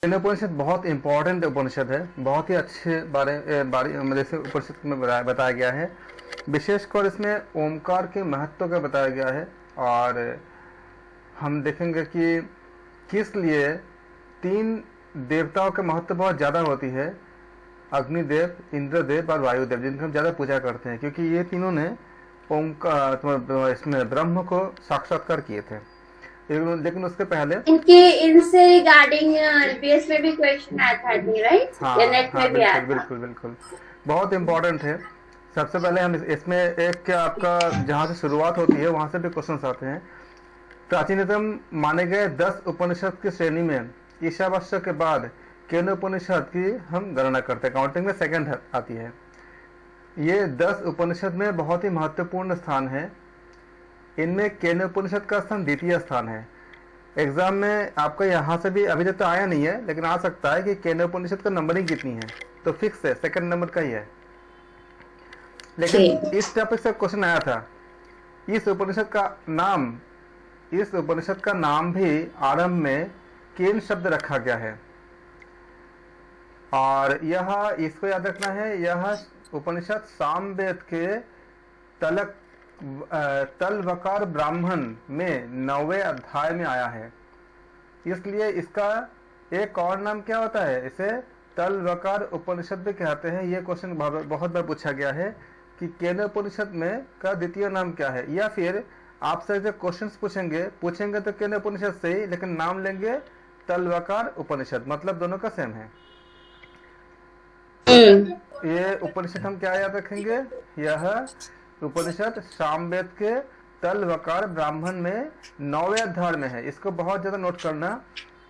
केनोपनिषद बहुत इंपॉर्टेंट उपनिषद है, बहुत ही अच्छे मतलब से उपनिषद में बताया गया है। विशेषकर इसमें ओमकार के महत्व का बताया गया है और हम देखेंगे कि किस लिए तीन देवताओं का महत्व बहुत ज़्यादा होती है, अग्निदेव, इंद्रदेव और वायुदेव, जिनको हम ज़्यादा पूजा करते हैं क्योंकि ये तीनों ने ओमकार इसमें ब्रह्म को साक्षात्कार किए थे। लेकिन उसके पहले इनसे रिगार्डिंग एलपीएस में भी क्वेश्चन आया था, राइट? या नेट हाँ में भी आया बिल्कुल था? बिल्कुल बिल्कुल, बहुत इम्पोर्टेंट है। सबसे पहले हम इसमें एक आपका जहाँ से शुरुआत होती है वहाँ से भी क्वेश्चन आते हैं। प्राचीनतम माने गए 10 उपनिषद की श्रेणी में ईशावास्य के बाद केनोपनिषद की हम गणना करते हैं, काउंटिंग में सेकंड आती है। ये 10 उपनिषद में बहुत ही महत्वपूर्ण स्थान है। इनमें केनोपनिषद का स्थान द्वितीय स्थान है। एग्जाम में आपका यहाँ से भी अभी तक तो आया नहीं है, लेकिन आ सकता है कि केनोपनिषद का नंबरिंग कितनी है, तो फिक्स है, सेकंड नंबर का ही है। लेकिन इस टॉपिक से क्वेश्चन आया था, इस उपनिषद का नाम भी आरंभ में केन शब्द रखा गया है और यह इसको याद रखना है, यह उपनिषद सामवेद के तलवकार ब्राह्मण में 9वें अध्याय में आया है। इसलिए इसका एक और नाम क्या होता है, इसे तलवकार उपनिषद भी कहते हैं। यह क्वेश्चन बहुत बार पूछा गया है कि केनोपनिषद में का द्वितीय नाम क्या है, या फिर आपसे जो क्वेश्चंस पूछेंगे तो केनोपनिषद से ही, लेकिन नाम लेंगे तलवकार उपनिषद, मतलब दोनों का सेम है। ये उपनिषद हम क्या याद रखेंगे, यह उपनिषद सामवेद के तलवकार ब्राह्मण में 9वें अध्याय में है। इसको बहुत ज्यादा नोट करना,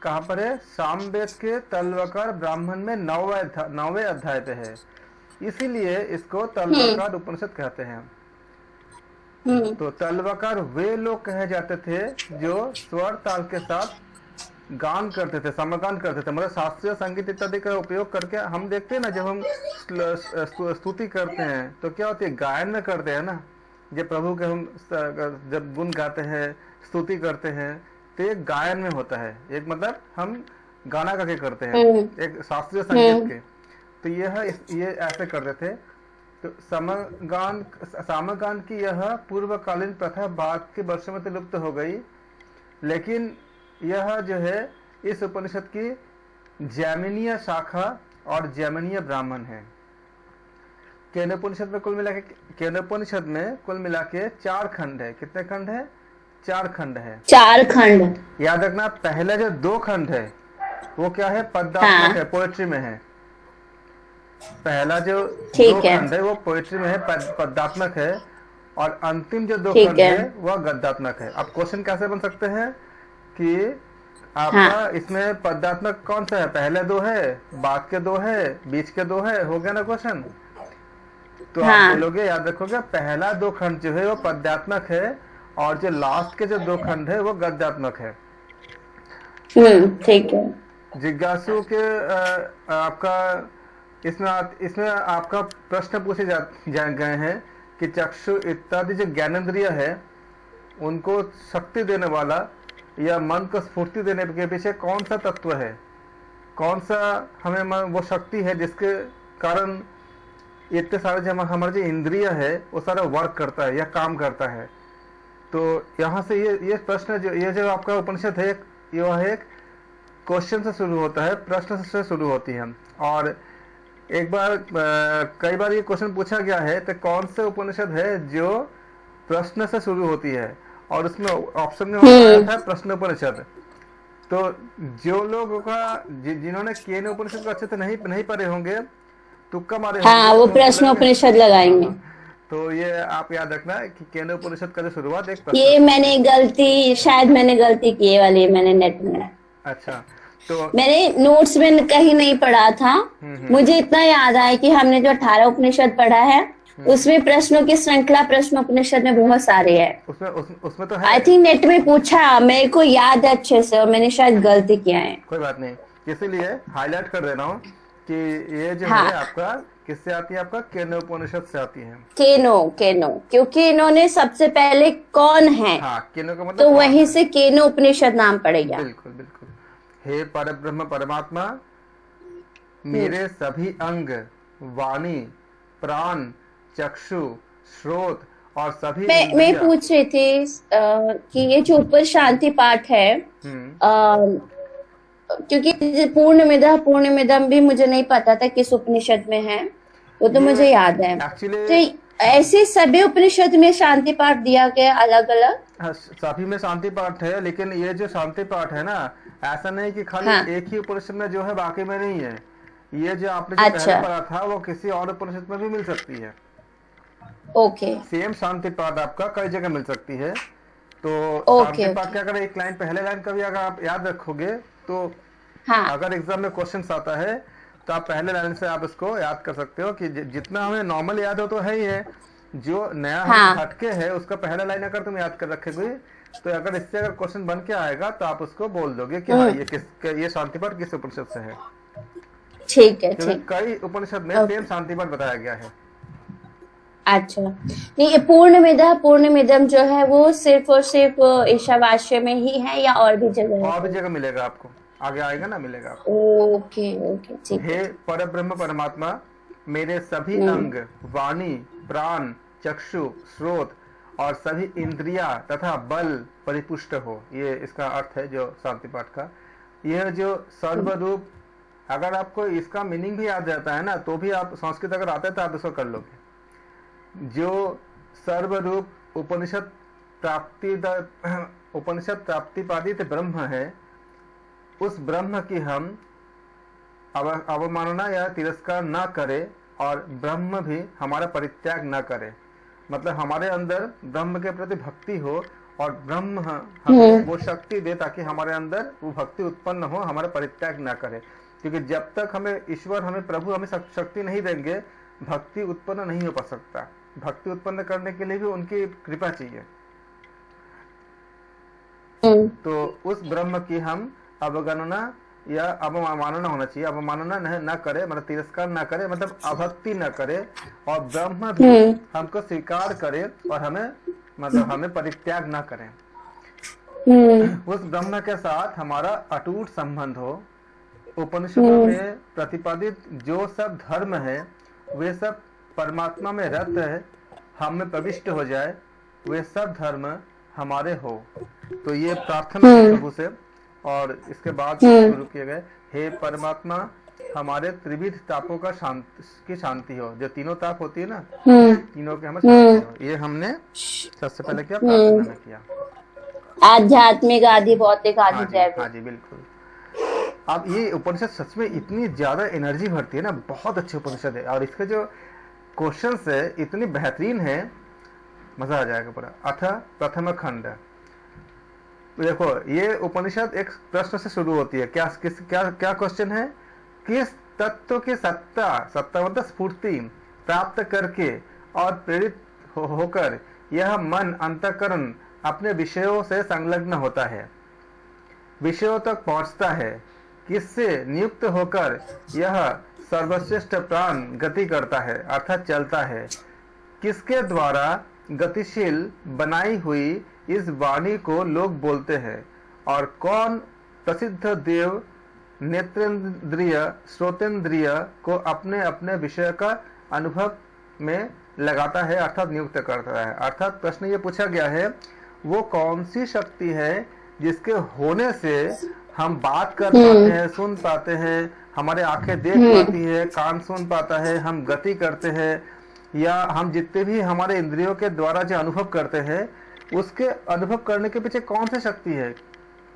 कहाँ पर है, सामवेद के तलवकार ब्राह्मण में 9वें अध्याय पे है, इसीलिए इसको तलवकार उपनिषद कहते हैं। तो तलवकार वे लोग कहे जाते थे जो स्वर ताल के साथ गान करते थे, समगान करते थे, मतलब शास्त्रीय संगीत इत्यादि का उपयोग करके। हम देखते हैं ना, जब हम स्तुति करते हैं तो क्या होती है, गायन में करते हैं ना, जब प्रभु के हम जब गुण गाते हैं, स्तुति करते हैं, तो एक गायन में होता है, एक मतलब हम गाना करके करते हैं, एक शास्त्रीय संगीत के। तो ये ऐसे करते थे। तो सामगान की यह पूर्वकालीन प्रथा बाद के वर्षों में तो लुप्त हो गई, लेकिन यह जो है इस उपनिषद की जैमिनीय शाखा और जैमिनीय ब्राह्मण है। केनोपनिषद में कुल मिला के 4 खंड है। कितने खंड है, 4 खंड है। 4 खंड याद रखना, पहले जो 2 खंड है वो क्या है, पद्यात्मक है, पोएट्री में है। पहला जो 2 खंड है वो पोएट्री में है, पद्यात्मक है, और अंतिम जो 2 खंड है वह गद्यात्मक है। अब क्वेश्चन कैसे बन सकते हैं कि आपका इसमें पद्यात्मक कौन सा है, पहले 2 है, बाद के 2 है, बीच के 2 है, हो गया ना क्वेश्चन। तो आप बोलोगे, याद रखोगे, पहला 2 खंड जो है वो पद्यात्मक है और जो लास्ट के जो 2 खंड है वो गद्यात्मक है। ठीक है। जिज्ञासु के आपका इसमें आपका प्रश्न पूछे गए हैं कि चक्षु इत्यादि जो ज्ञानेंद्रिय है उनको शक्ति देने वाला या मन को स्फूर्ति देने के पीछे कौन सा तत्व है, कौन सा हमें वो शक्ति है जिसके कारण इतने सारे जो हमारे जो इंद्रिय है वो सारा वर्क करता है या काम करता है। तो यहाँ से ये प्रश्न जो आपका उपनिषद है, यह एक क्वेश्चन से शुरू होता है, प्रश्न से शुरू होती है। और कई बार ये क्वेश्चन पूछा गया है, तो कौन से उपनिषद है जो प्रश्न से शुरू होती है, और उसमें ऑप्शन में होता था प्रश्न उपनिषद। तो जो लोगों का जिन्होंने केन उपनिषद को अच्छे से नहीं पढ़े होंगे, तुक्का मारे होंगे, वो प्रश्न उपनिषद लगाएंगे। तो ये आप याद रखना कि केन उपनिषद का जो शुरुआत एक प्रश्न, ये मैंने गलती की वाली, मैंने नेट में, अच्छा, तो मैंने नोट्स में कहीं नहीं पढ़ा था। मुझे इतना याद आया कि हमने जो 18 उपनिषद पढ़ा है उसमें प्रश्नों की श्रृंखला प्रश्नोपनिषद में बहुत सारे है। उसमें तो है, आई थिंक नेट में पूछा, मेरे को याद है अच्छे से, और मैंने शायद गलती किया है। कोई बात नहीं, इसीलिए हाईलाइट कर दे रहा हूँ कि ये जो है आपका किससे आती है, आपका केनोपनिषद से आती है। केनो क्योंकि इन्होंने सबसे पहले कौन है, केनो का मतलब तो वहीं से केनो उपनिषद नाम पड़ेगा। बिल्कुल बिल्कुल। हे परब्रह्म परमात्मा, मेरे सभी अंग, वाणी, प्राण, चक्षु, श्रोत और सभी मैं पूछ रही थी कि ये जो ऊपर शांति पाठ है, क्योंकि पूर्णमिदं भी मुझे नहीं पता था किस उपनिषद में है, वो तो मुझे याद है। तो ऐसे सभी उपनिषद में शांति पाठ दिया गया अलग अलग? सभी में शांति पाठ है, लेकिन ये जो शांति पाठ है ना, ऐसा नहीं कि खाली एक ही उपनिषद में जो है बाकी में नहीं है। ये जो आपने जो पहले पढ़ा था वो किसी और उपनिषद में भी मिल सकती है। ओके। सेम शांति पाठ आपका कई जगह मिल सकती है। तो शांति पाठ क्या करें, एक लाइन पहले लाइन का भी अगर आप याद रखोगे तो अगर एग्जाम में क्वेश्चन आता है तो आप पहले लाइन से आप इसको याद कर सकते हो कि जितना हमें नॉर्मल याद हो तो है ही है, जो नया हटके है उसका पहला लाइन अगर तुम याद कर रखोगे तो अगर इससे अगर क्वेश्चन बन के आएगा तो आप उसको बोल दोगे कि हाँ ये शांति पाठ किस उपनिषद से है। ठीक है, ठीक। कई उपनिषद में सेम शांति पाठ बताया गया है। अच्छा, नहीं, पूर्णमिदम जो है वो सिर्फ और सिर्फ ईशावास्य में ही है या और भी जगह है? और भी जगह मिलेगा आपको, आगे आएगा ना, मिलेगा आपको। ओके, ठीक। हे परब्रह्म परमात्मा, मेरे सभी अंग, वाणी, प्राण, चक्षु, स्रोत और सभी इंद्रिया तथा बल परिपुष्ट हो। ये इसका अर्थ है जो शांति पाठ का। यह जो सर्वरूप, अगर आपको इसका मीनिंग भी याद रहता है ना तो भी आप संस्कृत अगर आता है तो आप इसको कर लोगे। जो सर्वरूप उपनिषद प्राप्तिपादित ब्रह्म है, उस ब्रह्म की हम अवमानना या तिरस्कार ना करें और ब्रह्म भी हमारा परित्याग ना करे। मतलब हमारे अंदर ब्रह्म के प्रति भक्ति हो और ब्रह्म हमें वो शक्ति दे ताकि हमारे अंदर वो भक्ति उत्पन्न हो, हमारा परित्याग ना करे। क्योंकि जब तक हमें ईश्वर, हमें प्रभु हमें शक्ति नहीं देंगे, भक्ति उत्पन्न नहीं हो पा सकता। भक्ति उत्पन्न करने के लिए भी उनकी कृपा चाहिए। तो उस ब्रह्म की हम अवगणना या अवमानना होना चाहिए, अवमानना न करे, मतलब तिरस्कार न करे, मतलब अभक्ति न करे, और ब्रह्म भी हमको स्वीकार करे और हमें, मतलब हमें परित्याग न करें। उस ब्रह्म के साथ हमारा अटूट संबंध हो। उपनिषदों में प्रतिपादित जो सब धर्म है वे सब परमात्मा में रत है, हम में प्रविष्ट हो जाए, वे सब धर्म हमारे हो। तो ये प्रार्थना प्रभु से, और इसके बाद शुरू किए गए, हे परमात्मा, हमारे त्रिविध तापों का शांति हो। जो तीनों ताप होती है ना, तीनों के हमें शांति हो। ये हमने सबसे पहले किया, प्रार्थना में किया। आध्यात्मिक, आदि भौतिक, आदि जैविक। हाँ जी, बिल्कुल। अब ये उपनिषद सच में इतनी ज्यादा एनर्जी भरती है ना, बहुत अच्छे उपनिषद है, और इसके जो क्वेश्चंस है इतनी बेहतरीन है, मजा आ जाएगा पूरा। अथ प्रथम खंड। देखो, ये उपनिषद एक प्रश्न से शुरू होती है। क्या क्वेश्चन है? किस तत्व की सत्ता मतलब स्फूर्ति प्राप्त करके और प्रेरित होकर यह मन अंतःकरण अपने विषयों से संलग्न होता है, विषयों तक पहुंचता है? किससे नियुक्त होकर यह सर्वश्रेष्ठ प्राण गति करता है, अर्थात चलता है? किसके द्वारा गतिशील बनाई हुई इस वाणी को लोग बोलते हैं? और कौन प्रसिद्ध देव नेत्रेंद्रिय श्रोतेंद्रिय को अपने अपने विषय का अनुभव में लगाता है, अर्थात नियुक्त करता है? अर्थात प्रश्न ये पूछा गया है, वो कौन सी शक्ति है जिसके होने से हम बात कर पाते हैं, सुन पाते हैं, हमारे आंखें देख पाती है, कान सुन पाता है, हम गति करते हैं, या हम जितने भी हमारे इंद्रियों के द्वारा जो अनुभव करते हैं, उसके अनुभव करने के पीछे कौन सी शक्ति है?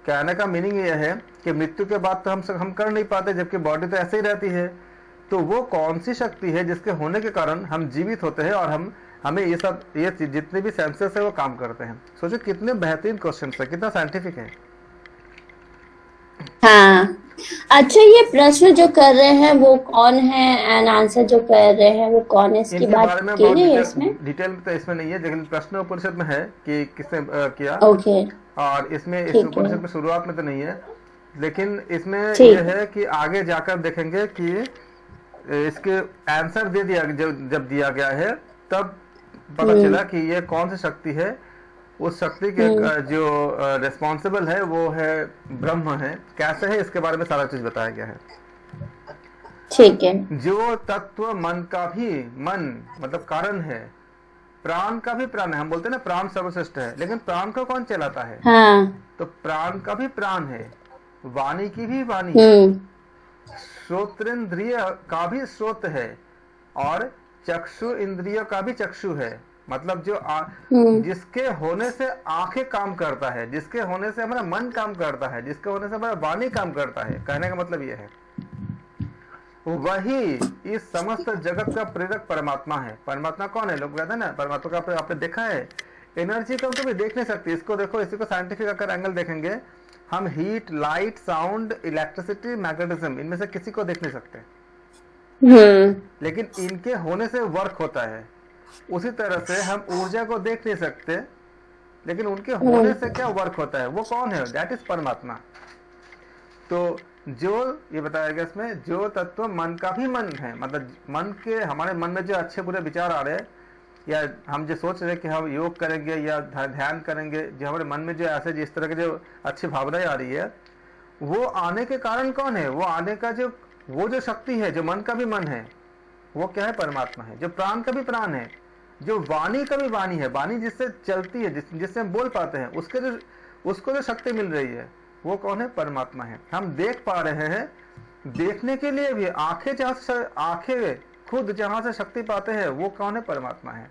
कहने का मीनिंग यह है कि मृत्यु के बाद तो हम कर नहीं पाते, जबकि बॉडी तो ऐसे ही रहती है। तो वो कौन सी शक्ति है जिसके होने के कारण हम जीवित होते हैं और हमें ये जितने भी सेंसेस है वो काम करते हैं? सोचो कितने बेहतरीन क्वेश्चन है, कितना साइंटिफिक है। हाँ, अच्छा, ये प्रश्न जो कर रहे हैं वो कौन है, एंड आंसर जो कर रहे हैं वो कौन है, इसकी बात की गई है इसमें? डिटेल में तो इसमें नहीं है, लेकिन प्रश्न उपनिषद में है कि किसने किया। ओके। और इसमें इस उपनिषद में शुरुआत में तो नहीं है, लेकिन इसमें यह है कि आगे जाकर देखेंगे कि इसके आंसर दे दिया, जब दिया गया है तब पता चला कि ये कौन सी शक्ति है उस शक्ति के जो रिस्पॉन्सिबल है वो है ब्रह्म है। कैसे है इसके बारे में सारा चीज बताया गया है। ठीक है। जो तत्व मन का भी मन मतलब कारण है, प्राण का भी प्राण है। हम बोलते हैं ना प्राण सर्वश्रेष्ठ है, लेकिन प्राण को कौन चलाता है? हाँ। तो प्राण का भी प्राण है, वाणी की भी वाणी है, श्रोत्रेंद्रिय का भी श्रोत है, और चक्षु इंद्रिय का भी चक्षु है। मतलब जो जिसके होने से आंखें काम करता है, जिसके होने से हमारा मन काम करता है, जिसके होने से हमारा वाणी काम करता है। कहने का मतलब यह है वही इस समस्त जगत का प्रेरक परमात्मा है। परमात्मा कौन है? लोग कहते हैं ना परमात्मा का आपने देखा है, एनर्जी को हम कभी देख नहीं सकते। इसको देखो, इसी को साइंटिफिक अगर एंगल देखेंगे हम, heat, light, sound, electricity, magnetism, इनमें से किसी को देख नहीं सकते, लेकिन इनके होने से वर्क होता है। उसी तरह से हम ऊर्जा को देख नहीं सकते, लेकिन उनके होने से क्या वर्क होता है, वो कौन है? दैट इज परमात्मा। तो जो ये बताया गया इसमें, जो तत्व मन का भी मन है, मतलब मन के, हमारे मन में जो अच्छे बुरे विचार आ रहे हैं, या हम जो सोच रहे हैं कि हम योग करेंगे या ध्यान करेंगे, जो हमारे मन में जो ऐसे जिस तरह की जो अच्छी भावनाएं आ रही है, वो आने के कारण कौन है? वो आने का जो वो जो शक्ति है, जो मन का भी मन है, वो क्या है? परमात्मा है। जो प्राण का भी प्राण है, जो वाणी का भी वाणी है, वाणी जिससे चलती है, जिससे हम बोल पाते हैं, उसको जो शक्ति मिल रही है, वो कौन है? परमात्मा है। हम देख पा रहे हैं, देखने के लिए भी आंखें आंखें खुद जहां से शक्ति पाते हैं, वो कौन है? परमात्मा है।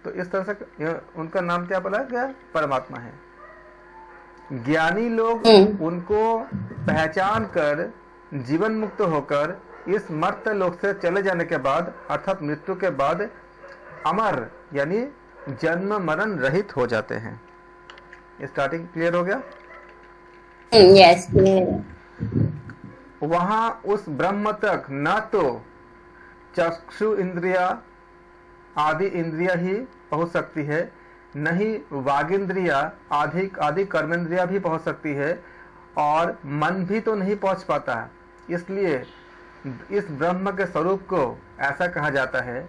तो इस तरह से उनका नाम क्या बोला गया? परमात्मा है। ज्ञानी लोग उनको पहचान कर जीवन मुक्त होकर इस मर्त लोक से चले जाने के बाद, अर्थात मृत्यु के बाद, अमर यानी जन्म मरण रहित हो जाते हैं। स्टार्टिंग क्लियर हो गया? यस, वहां उस ब्रह्म तक न तो चक्षु इंद्रिया आदि इंद्रिया ही पहुंच सकती है, न ही वागिंद्रिया आदि कर्मेंद्रिया भी पहुंच सकती है, और मन भी तो नहीं पहुंच पाता है। इसलिए इस ब्रह्म के स्वरूप को ऐसा कहा जाता है।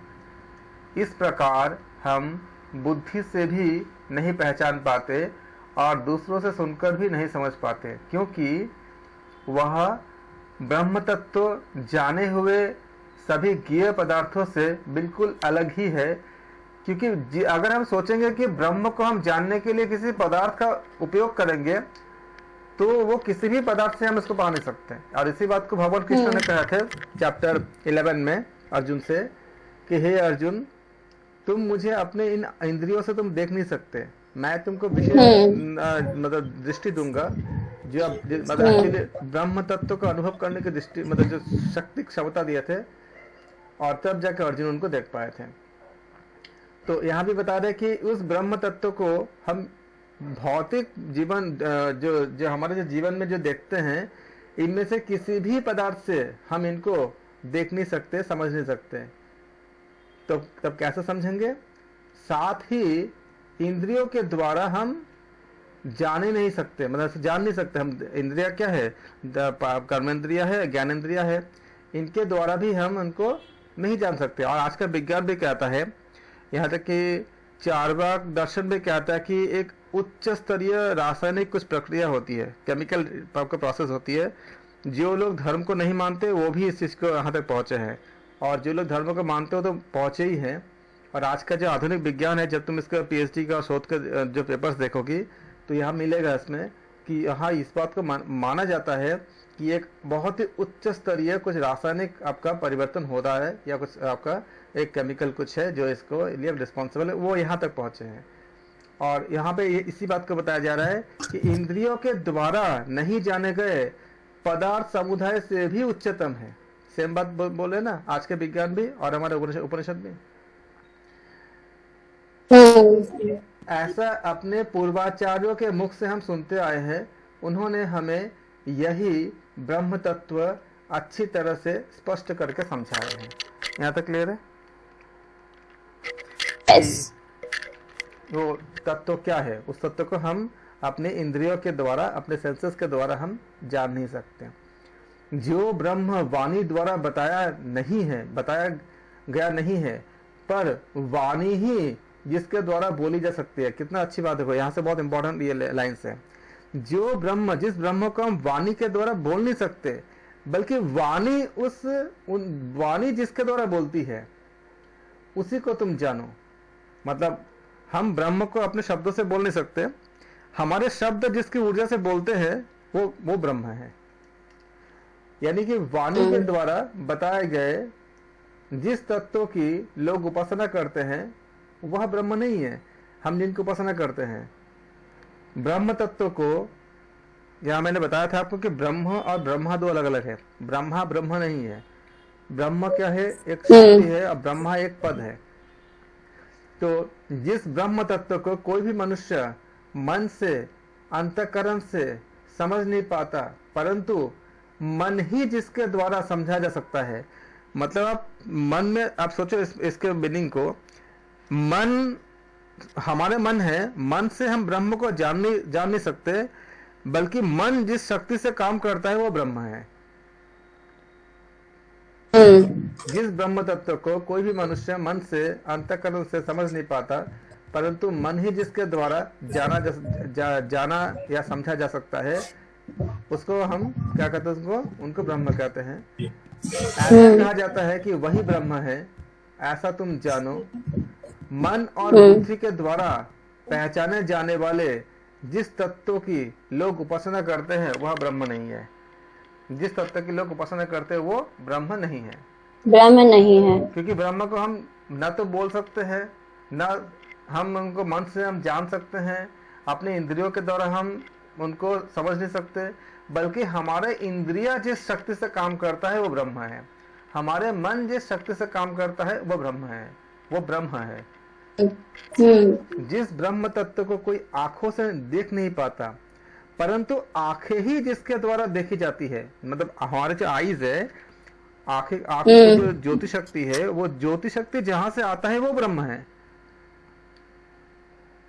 इस प्रकार हम बुद्धि से भी नहीं पहचान पाते और दूसरों से सुनकर भी नहीं समझ पाते, क्योंकि वह ब्रह्म तत्व जाने हुए सभी ज्ञेय पदार्थों से बिल्कुल अलग ही है। क्योंकि अगर हम सोचेंगे कि ब्रह्म को हम जानने के लिए किसी पदार्थ का उपयोग करेंगे, तो वो किसी भी पदार्थ से हम इसको पा नहीं सकते। और इसी बात को भगवान कृष्ण ने कहा थे चैप्टर 11 में अर्जुन से कि हे अर्जुन, तुम मुझे अपने इन इंद्रियों से तुम देख नहीं सकते, मैं तुमको विशेष मतलब दृष्टि दूंगा, जो मतलब एक्चुअली ब्रह्म तत्व का अनुभव करने की दृष्टि, मतलब जो शक्ति क्षमता दिए थे, और तब जाकर अर्जुन उनको देख पाए थे। तो यहाँ भी बता रहे कि उस ब्रह्म तत्व को हम भौतिक जीवन जो हमारे जो जीवन में जो देखते हैं, इनमें से किसी भी पदार्थ से हम इनको देख नहीं सकते, समझ नहीं सकते। तो तब कैसे समझेंगे? साथ ही इंद्रियों के द्वारा हम जान ही नहीं सकते, मतलब जान नहीं सकते। हम इंद्रिया क्या है? कर्मेंद्रिया है, ज्ञानेंद्रिया है, इनके द्वारा भी हम उनको नहीं जान सकते। और आज का विज्ञान भी कहता है, यहाँ तक कि चार्वाक दर्शन भी कहता है कि एक उच्च स्तरीय रासायनिक कुछ प्रक्रिया होती है, केमिकल प्रोसेस होती है। जो लोग धर्म को नहीं मानते वो भी इस चीज़ को यहाँ तक पहुँचे हैं, और जो लोग धर्म को मानते हो तो पहुँचे ही हैं। और आज का जो आधुनिक विज्ञान है, जब तुम इसका PhD का शोध के जो पेपर्स देखोगी, तो यहाँ मिलेगा इसमें कि यहाँ इस बात को माना जाता है कि एक बहुत ही उच्च स्तरीय कुछ रासायनिक आपका परिवर्तन हो रहा है, या कुछ आपका एक केमिकल कुछ है जो इसको लिए रिस्पॉन्सिबल है, वो यहाँ तक पहुँचे हैं। और यहाँ पे इसी बात को बताया जा रहा है कि इंद्रियों के द्वारा नहीं जाने गए पदार्थ समुदाय से भी उच्चतम है। सेम बात बोले ना आज के विज्ञान भी और हमारे उपनिषद भी। ऐसा अपने पूर्वाचार्यों के मुख से हम सुनते आए हैं। उन्होंने हमें यही ब्रह्म तत्व अच्छी तरह से स्पष्ट करके समझाया है। यहाँ तक क्लियर है? yes. वो तत्व क्या है? उस तत्व को हम अपने इंद्रियों के द्वारा, अपने सेंसेस के द्वारा हम जान नहीं सकते। जो ब्रह्म वाणी द्वारा बताया गया नहीं है, पर वाणी ही जिसके द्वारा बोली जा सकती है। कितना अच्छी बात है, यहाँ से बहुत इंपॉर्टेंट ये लाइन्स है। जो ब्रह्म, जिस ब्रह्म को हम वाणी के द्वारा बोल नहीं सकते, बल्कि वाणी वाणी जिसके द्वारा बोलती है उसी को तुम जानो। मतलब हम ब्रह्म को अपने शब्दों से बोल नहीं सकते, हमारे शब्द जिसकी ऊर्जा से बोलते हैं वो ब्रह्म है। यानी कि वाणी के द्वारा बताए गए जिस तत्वों की लोग उपासना करते हैं वह ब्रह्म नहीं है। हम जिनको उपासना करते हैं ब्रह्म तत्व को, यहाँ मैंने बताया था आपको कि ब्रह्म और ब्रह्मा दो अलग अलग है। ब्रह्मा ब्रह्म नहीं है। ब्रह्म क्या है? एक शक्ति है, और ब्रह्मा एक पद है। तो जिस ब्रह्म तत्व को कोई भी मनुष्य मन से, अंतःकरण से समझ नहीं पाता, परंतु मन ही जिसके द्वारा समझा जा सकता है। मतलब आप मन में आप सोचो इसके मीनिंग को, मन हमारे मन है, मन से हम ब्रह्म को जान नहीं सकते, बल्कि मन जिस शक्ति से काम करता है वो ब्रह्म है। जिस ब्रह्म तत्व को कोई भी मनुष्य मन से, अंतःकरण से समझ नहीं पाता, परंतु मन ही जिसके द्वारा जाना या समझा जा सकता है, उसको हम क्या कहते हैं? उनको ब्रह्म कहते हैं। ऐसा कहा जाता है कि वही ब्रह्म है, ऐसा तुम जानो। मन और बुद्धि के द्वारा पहचाने जाने वाले जिस तत्व की लोग उपासना करते हैं वह ब्रह्म नहीं है। जिस तत्व की लोग उपासना करते हैं वो ब्रह्म नहीं है। ब्रह्म नहीं है, क्योंकि ब्रह्म को हम न तो बोल सकते हैं, न हम उनको मन से हम जान सकते हैं, अपने इंद्रियों के द्वारा हम उनको समझ नहीं सकते, बल्कि हमारे इंद्रिया जिस शक्ति से काम करता है वो ब्रह्म है। हमारे मन जिस शक्ति से काम करता है वो ब्रह्म है, वो ब्रह्म है। जिस ब्रह्म तत्व को कोई आंखों से देख नहीं पाता, परंतु आंखें ही जिसके द्वारा देखी जाती है। मतलब हमारे जो आईज है, आंखें की जो ज्योति शक्ति है, वो ज्योति शक्ति जहां से आता है वो ब्रह्म है।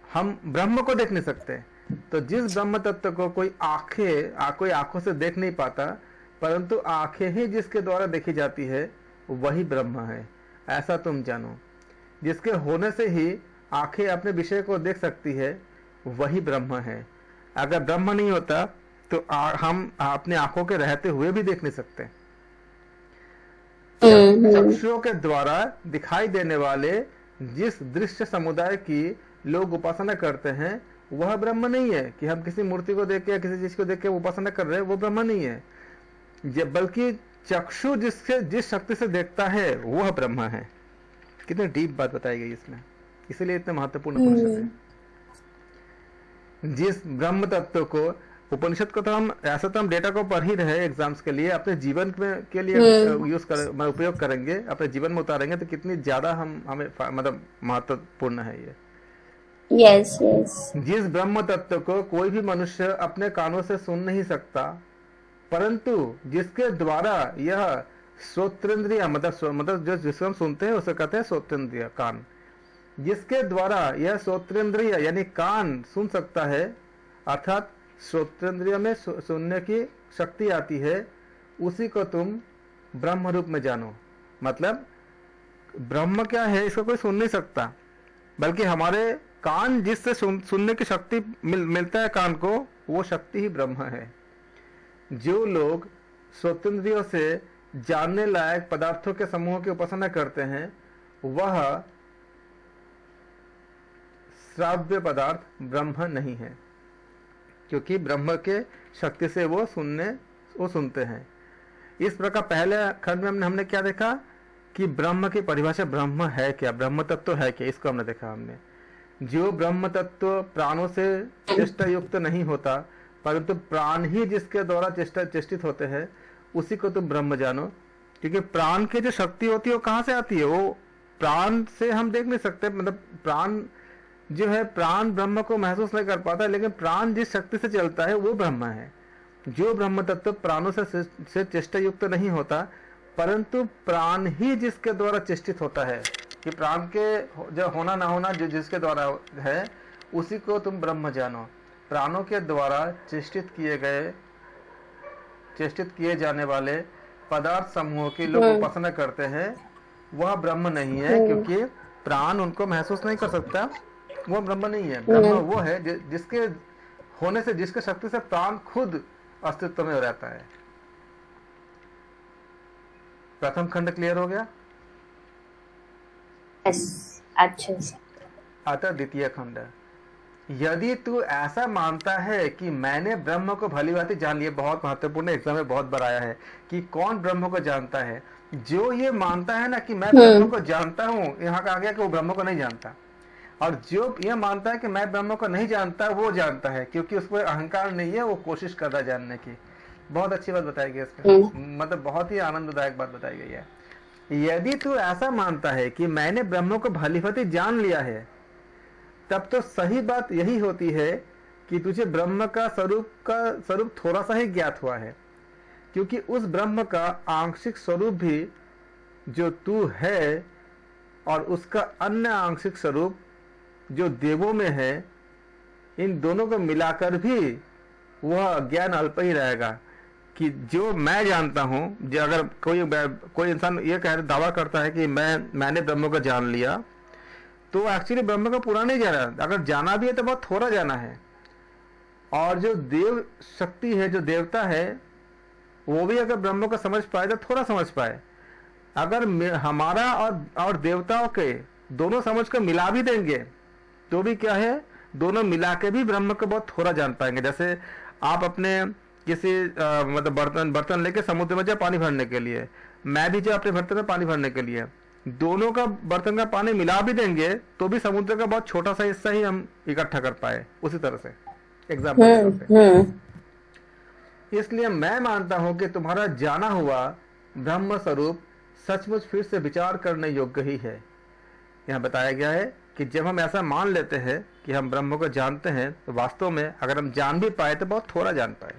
हम ब्रह्म को देख नहीं सकते। तो जिस ब्रह्म तत्व को कोई आंखों से देख नहीं पाता, परंतु आंखें ही जिसके द्वारा देखी जाती है वही ब्रह्म है, ऐसा तुम जानो। जिसके होने से ही आंखें अपने विषय को देख सकती है वही ब्रह्म है। अगर ब्रह्म नहीं होता तो हम अपने आंखों के रहते हुए भी देख नहीं सकते। चक्षुओं के द्वारा दिखाई देने वाले जिस दृश्य समुदाय की लोग उपासना करते हैं वह ब्रह्म नहीं है। कि हम किसी मूर्ति को देख के या किसी चीज को देख के उपासना कर रहे हैं, वो ब्रह्म नहीं है। बल्कि चक्षु जिस शक्ति से देखता है वह ब्रह्म है। कितनी डीप बात बताई गई इसमें, इसीलिए इतने महत्वपूर्ण उपनिषद है। जिस ब्रह्म तत्व को, उपनिषद को तो हम ऐसा तो हम डेटा को पढ़ ही रहे एग्जाम्स के लिए, अपने जीवन में के लिए उपयोग करेंगे, अपने जीवन में उतारेंगे तो कितनी ज्यादा हमें मतलब महत्वपूर्ण है ये। Yes yes. जिस ब्रह्म तत्व को कोई भी मनुष्य अपने कानों से सुन नहीं सकता, परंतु जिसके द्वारा यह श्रोत्रेंद्रिय, मतलब जिसको हम सुनते हैं उसे कहते हैं श्रोत्रेंद्रिय, कान। जिसके द्वारा यह श्रोत्रेंद्रिय यानी कान सुन सकता है, अर्थात श्रोत्रेंद्रिय में सुनने की शक्ति आती है, उसी को तुम ब्रह्म रूप में जानो। मतलब ब्रह्म क्या है, इसको कोई सुन नहीं सकता, बल्कि हमारे कान जिससे सुनने की शक्ति मिलता है कान को, वो शक्ति ही ब्रह्म है। जो लोग श्रोतेंद्रियों से जानने लायक पदार्थों के समूह की उपासना करते हैं, वह श्राव्य पदार्थ ब्रह्म नहीं है, क्योंकि ब्रह्म के शक्ति से वो सुनते हैं। इस प्रकार पहले खंड में हमने क्या देखा कि ब्रह्म की परिभाषा, ब्रह्म है क्या, ब्रह्म तत्व है क्या, इसको हमने देखा। हमने जो ब्रह्म तत्व प्राणों से चेष्टा युक्त नहीं होता, परंतु प्राण ही जिसके द्वारा चेष्टित होते हैं, उसी को तुम ब्रह्म जानो। क्योंकि प्राण की जो शक्ति होती है वो कहाँ से आती है, वो प्राण से हम देख नहीं सकते। मतलब प्राण जो है, प्राण ब्रह्म को महसूस नहीं कर पाता, लेकिन प्राण जिस शक्ति से चलता है वो ब्रह्म है। जो ब्रह्म तत्व प्राणों से चेष्टा युक्त नहीं होता, परंतु प्राण ही जिसके द्वारा चेष्टित होता है, कि प्राण के जो होना ना होना जो जिसके द्वारा है, उसी को तुम ब्रह्म जानो। प्राणों के द्वारा चेष्टित किए जाने वाले पदार्थ समूह की लोग उपासना करते हैं, वह ब्रह्म नहीं है, क्योंकि प्राण उनको महसूस नहीं कर सकता, वो ब्रह्म नहीं है। ब्रह्म वो है जिसके होने से, जिसके शक्ति से प्राण खुद अस्तित्व में रहता है। प्रथम खंड क्लियर हो गया? अच्छा। अतः द्वितीय खंड, यदि तू ऐसा मानता है कि मैंने ब्रह्म को भली भांति जान लिया, बहुत महत्वपूर्ण एग्जाम में बहुत बार आया है कि कौन ब्रह्म को जानता है। जो ये मानता है ना कि मैं ब्रह्म को जानता हूँ, यहाँ का आ गया कि वो ब्रह्म को नहीं जानता। और जो ये मानता है कि मैं ब्रह्म को नहीं जानता, वो जानता है, क्योंकि उसको अहंकार नहीं है, वो कोशिश कर रहा है जानने की। बहुत अच्छी बात बताई गई इसमें, मतलब बहुत ही आनंददायक बात बताई गई है। यदि तू ऐसा मानता है कि मैंने ब्रह्म को भली भांति जान लिया है, तब तो सही बात यही होती है कि तुझे ब्रह्म का स्वरूप थोड़ा सा ही ज्ञात हुआ है, क्योंकि उस ब्रह्म का आंशिक स्वरूप भी जो तू है और उसका अन्य आंशिक स्वरूप जो देवों में है, इन दोनों को मिलाकर भी वह ज्ञान अल्प ही रहेगा। कि जो मैं जानता हूं, जो अगर कोई इंसान ये दावा करता है कि मैंने ब्रह्म को जान लिया, तो एक्चुअली ब्रह्म को पूरा नहीं जाना। अगर जाना भी है तो बहुत थोड़ा जाना है। और जो देव शक्ति है, जो देवता है, वो भी अगर ब्रह्म को समझ पाए तो थोड़ा समझ पाए। अगर हमारा और देवताओं के दोनों समझ कर मिला भी देंगे तो भी क्या है, दोनों मिला के भी ब्रह्म को बहुत थोड़ा जान पाएंगे। जैसे आप अपने किसी मतलब बर्तन लेके समुद्र में जाए पानी भरने के लिए, मैं भी जाए अपने बर्तन में पानी भरने के लिए, दोनों का बर्तन का पानी मिला भी देंगे तो भी समुद्र का बहुत छोटा सा हिस्सा ही हम इकट्ठा कर पाए। उसी तरह से एग्जाम्पल। इसलिए मैं मानता हूं कि तुम्हारा जाना हुआ ब्रह्म स्वरूप सचमुच फिर से विचार करने योग्य ही है। यहाँ बताया गया है कि जब हम ऐसा मान लेते हैं कि हम ब्रह्म को जानते हैं, तो वास्तव में अगर हम जान भी पाए तो बहुत थोड़ा जान पाए।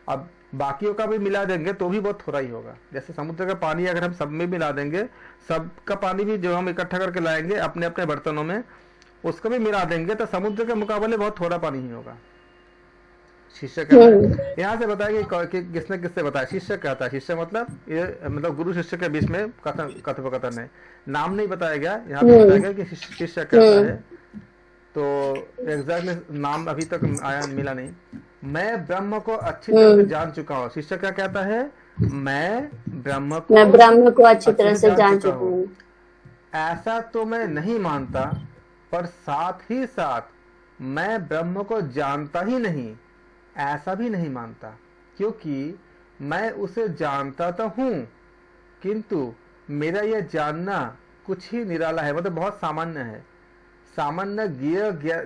अब बाकियों का भी मिला देंगे तो भी बहुत थोड़ा ही होगा। जैसे समुद्र का पानी अगर हम सब में मिला देंगे, सबका पानी भी जो हम इकट्ठा करके लाएंगे अपने अपने बर्तनों में, उसको भी मिला देंगे तो समुद्र के मुकाबले बहुत थोड़ा पानी ही होगा। शिष्य कहता है, यहाँ से बताया कि किसने किससे बताया। शिष्य कहता है, शिष्य मतलब गुरु शिष्य के बीच में कथोपकथन है, नाम नहीं बताया गया। यहाँ पे बताया गया कि शिष्य कहता है, तो एग्जैक्टली नाम अभी तक आया मिला नहीं। मैं ब्रह्म को अच्छी तरह से जान चुका हूँ। शिष्य क्या कहता है, मैं ब्रह्म को अच्छी तरह से जान चुका हूँ। ऐसा तो मैं नहीं मानता, पर साथ ही साथ मैं ब्रह्म को जानता ही नहीं, ऐसा भी नहीं मानता, क्योंकि मैं उसे जानता तो हूँ, किंतु मेरा यह जानना कुछ ही निराला है, मतलब बहुत सामान्य है। सामान्य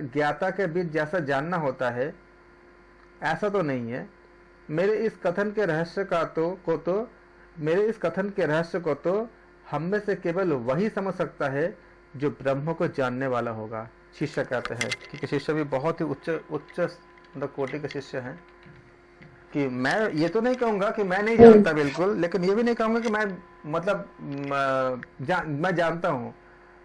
ज्ञाता के बीच जैसा जानना होता है ऐसा तो नहीं है। मेरे इस कथन के रहस्य को तो हम में से केवल वही समझ सकता है जो ब्रह्म को जानने वाला होगा। शिष्य कहते हैं, क्योंकि शिष्य भी बहुत ही उच्च मतलब कोटि के शिष्य हैं, कि मैं ये तो नहीं कहूंगा कि मैं नहीं जानता बिल्कुल, लेकिन ये भी नहीं कहूंगा कि मैं मतलब मैं जानता हूँ,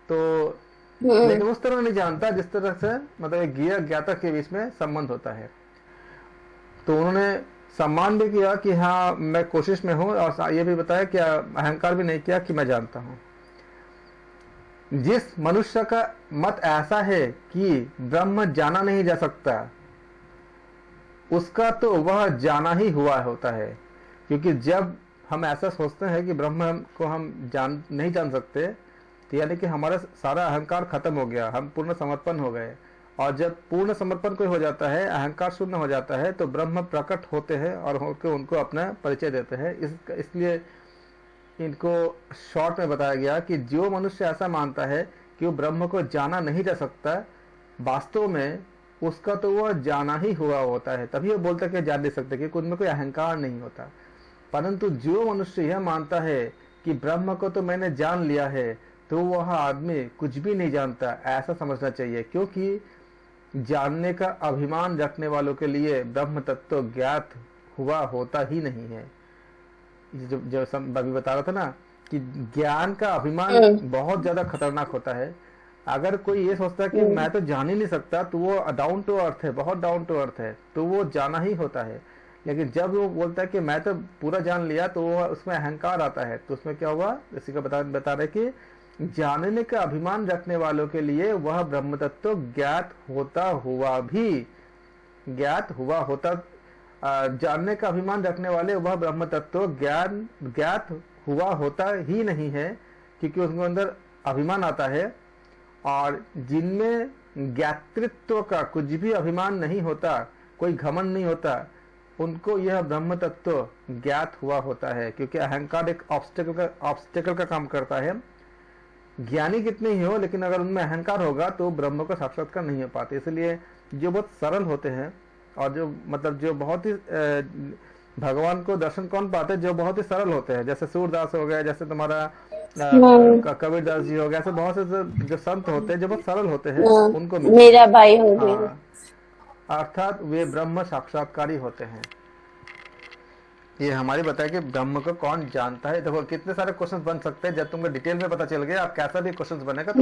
तो लेकिन उस तरह नहीं जानता जिस तरह से मतलब ज्ञाता के बीच में संबंध होता है। तो उन्होंने सम्मान भी किया कि हाँ मैं कोशिश में हूँ, और ये भी बताया कि अहंकार भी नहीं किया कि मैं जानता हूँ। जिस मनुष्य का मत ऐसा है कि ब्रह्म जाना नहीं जा सकता, उसका तो वह जाना ही हुआ होता है। क्योंकि जब हम ऐसा सोचते हैं कि ब्रह्म को हम नहीं जान सकते, तो यानी कि हमारा सारा अहंकार खत्म हो गया, हम पूर्ण समर्पण हो गए। और जब पूर्ण समर्पण कोई हो जाता है, अहंकार शून्य हो जाता है, तो ब्रह्म प्रकट होते हैं और होकर उनको अपना परिचय देते हैं। इसलिए इनको शॉर्ट में बताया गया कि जो मनुष्य ऐसा मानता है कि वो ब्रह्म को जाना नहीं जा सकता, वास्तव में उसका तो वह जाना ही हुआ होता है। तभी वो बोलता है कि जान नहीं सकते, क्योंकि उनमें कोई अहंकार नहीं होता। परंतु जो मनुष्य यह मानता है कि ब्रह्म को तो मैंने जान लिया है, तो वह आदमी कुछ भी नहीं जानता, ऐसा समझना चाहिए। क्योंकि जानने का अभिमान रखने वालों के लिए ब्रह्म तत्व ज्ञात हुआ होता ही नहीं है। जो अभी बता रहा था ना कि ज्ञान का अभिमान बहुत ज्यादा खतरनाक होता है। अगर कोई ये सोचता है कि मैं तो जान ही नहीं सकता, तो वो डाउन टू अर्थ है, बहुत डाउन टू अर्थ है, तो वो जाना ही होता है। लेकिन जब वो बोलता है कि मैं तो पूरा जान लिया, तो वो उसमें अहंकार आता है। तो उसमें क्या हुआ, इसी का बता रहे कि जानने का अभिमान रखने वालों के लिए वह ब्रह्म तत्व ज्ञात होता हुआ भी जानने का अभिमान रखने वाले वह ब्रह्म तत्व ज्ञात हुआ होता ही नहीं है, क्योंकि उसके अंदर अभिमान आता है। और जिनमें ज्ञातृत्व का कुछ भी अभिमान नहीं होता, कोई घमंड नहीं होता, उनको यह ब्रह्म तत्व ज्ञात हुआ होता है, क्योंकि अहंकार एक ऑब्स्टेकल का काम करता है। ज्ञानी कितने ही हो, लेकिन अगर उनमें अहंकार होगा तो ब्रह्म का साक्षात्कार नहीं हो पाते। इसलिए जो बहुत सरल होते हैं और जो बहुत ही भगवान को दर्शन कौन पाते हैं, जो बहुत ही सरल होते हैं, जैसे सूरदास हो गए, जैसे तुम्हारा कबीरदास जी हो गए, ऐसे बहुत से जो संत होते हैं जो बहुत सरल होते हैं, उनको मेरा भाई हो गया, अर्थात वे ब्रह्म साक्षात्कारी होते हैं। ये हमारी बताया कि ब्रह्म को कौन जानता है। देखो कितने सारे क्वेश्चंस बन सकते हैं, जब तुमको डिटेल में पता चल गया, आप कैसा भी क्वेश्चंस बनेगा तो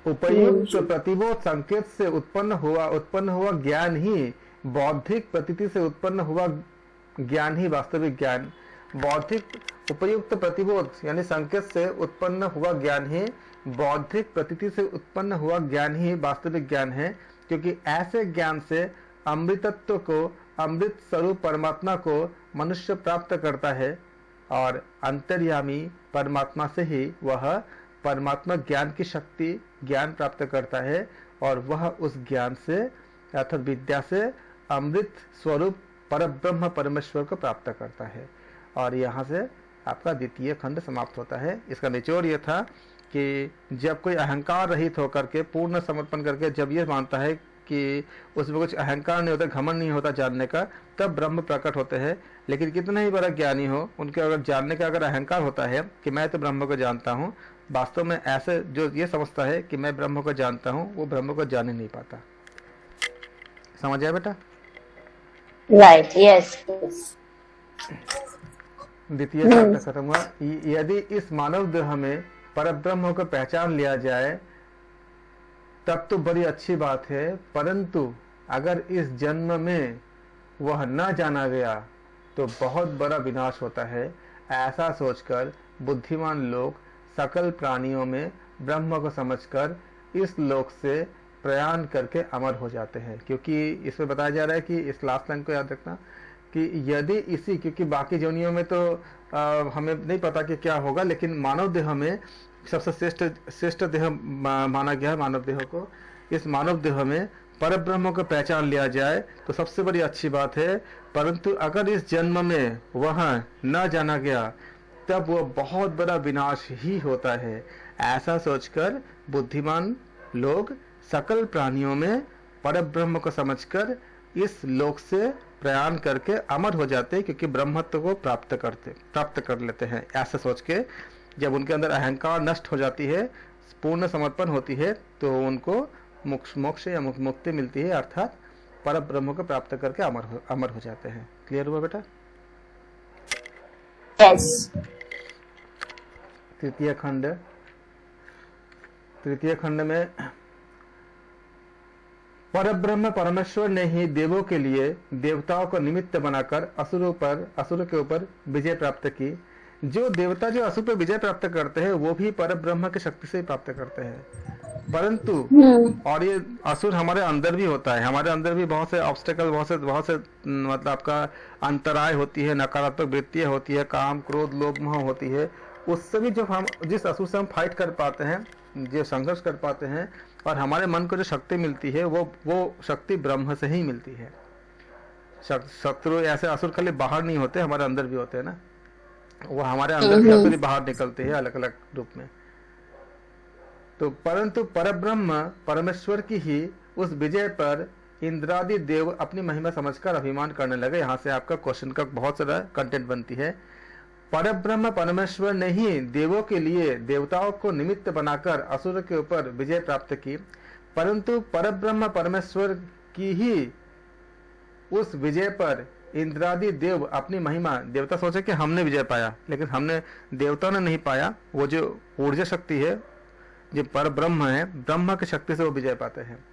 उपयुक्त प्रतिबोध संकेत से उत्पन्न हुआ ज्ञान ही बौद्धिक प्रतीति से उत्पन्न हुआ ज्ञान ही वास्तविक ज्ञान। बौद्धिक उपयुक्त प्रतिबोध यानी संकेत से उत्पन्न हुआ ज्ञान ही बौद्धिक प्रतीति से उत्पन्न हुआ ज्ञान ही वास्तविक ज्ञान है, क्योंकि ऐसे ज्ञान से अमृतत्व को, अमृत स्वरूप परमात्मा को मनुष्य प्राप्त करता है, और अंतर्यामी परमात्मा से ही वह परमात्मा ज्ञान की शक्ति ज्ञान प्राप्त करता है, और वह उस ज्ञान से अर्थात विद्या से अमृत स्वरूप परब्रह्म परमेश्वर को प्राप्त करता है। और यहाँ से आपका द्वितीय खंड समाप्त होता है। इसका निचोड़ यह था कि जब कोई अहंकार रहित होकर के पूर्ण समर्पण करके जब ये मानता है कि उसमें कुछ अहंकार नहीं होता, घमंड नहीं होता जानने का, तब ब्रह्म प्रकट होते हैं। लेकिन कितना ही बड़ा ज्ञानी हो, उनके अगर जानने का अगर अहंकार होता है कि मैं तो ब्रह्म को जानता हूँ, वास्तव में ऐसे जो ये समझता है कि मैं ब्रह्म को जानता हूँ, वो ब्रह्म को जान ही नहीं पाता। समझ आया बेटा? Right, yes. द्वितीय खंड खत्म हुआ। यदि इस मानव देह में परब्रह्म को पहचान लिया जाए तब तो बड़ी अच्छी बात है, परंतु अगर इस जन्म में वह न जाना गया तो बहुत बड़ा विनाश होता है। ऐसा सोचकर बुद्धिमान लोग सकल प्राणियों में ब्रह्म को समझकर इस लोक से प्रयाण करके अमर हो जाते हैं। क्योंकि इसमें बताया जा रहा है कि इस लास्ट लाइन को याद रखना कि यदि इसी, क्योंकि बाकी योनियों में तो हमें नहीं पता कि क्या होगा, लेकिन मानव देह में सबसे श्रेष्ठ देह माना गया है मानव देह को। इस मानव देह में परब्रह्म को पहचान लिया जाए तो सबसे बड़ी अच्छी बात है, परंतु अगर इस जन्म में वह न जाना गया तब वो बहुत बड़ा विनाश ही होता है। ऐसा सोचकर बुद्धिमान लोग सकल प्राणियों में परब्रह्म को समझकर इस लोक से प्रयाण करके अमर हो जाते हैं, क्योंकि ब्रह्मत्व को प्राप्त कर लेते हैं। ऐसा सोच के जब उनके अंदर अहंकार नष्ट हो जाती है, पूर्ण समर्पण होती है, तो उनको मोक्ष या मुक्ति मिलती है, अर्थात परब्रह्म को प्राप्त करके अमर हो जाते हैं। क्लियर हुआ बेटा? यस। तृतीय खंड में परब्रह्म परमेश्वर ने ही देवों के लिए देवताओं को निमित्त बनाकर असुरों के ऊपर विजय प्राप्त की। जो देवता जो असुर पर विजय प्राप्त करते हैं वो भी परब्रह्म की शक्ति से प्राप्त करते हैं, परंतु और ये असुर हमारे अंदर भी होता है। हमारे अंदर भी बहुत से ऑब्स्टेकल, बहुत से मतलब आपका अंतराय होती है, नकारात्मक वृत्तियां होती है, काम क्रोध लोभ मोह होती है। उससे भी जब हम जिस असुर से हम फाइट कर पाते हैं, जो संघर्ष कर पाते हैं, और हमारे मन को जो शक्ति मिलती है वो शक्ति ब्रह्म से ही मिलती है। शत्रु ऐसे असुर खाली बाहर नहीं होते, हमारे अंदर भी होते हैं ना, वो हमारे अंदर के असुर बाहर निकलते हैं अलग अलग रूप में। तो परंतु परब्रह्म परमेश्वर की ही उस विजय पर इंद्रादि देव अपनी महिमा समझकर अभिमान करने लगे। यहाँ से आपका क्वेश्चन का बहुत सारा कंटेंट बनती है। परब्रह्म परमेश्वर ने ही देवों के लिए देवताओं को निमित्त बनाकर असुर के ऊपर विजय प्राप्त की, परंतु परब्रह्म परमेश्वर की ही उस विजय पर इंद्रादि देव अपनी महिमा, देवता सोचे कि हमने विजय पाया, लेकिन हमने देवताओं ने नहीं पाया। वो जो ऊर्जा शक्ति है, जो परब्रह्म है, ब्रह्म की शक्ति से वो विजय पाते हैं।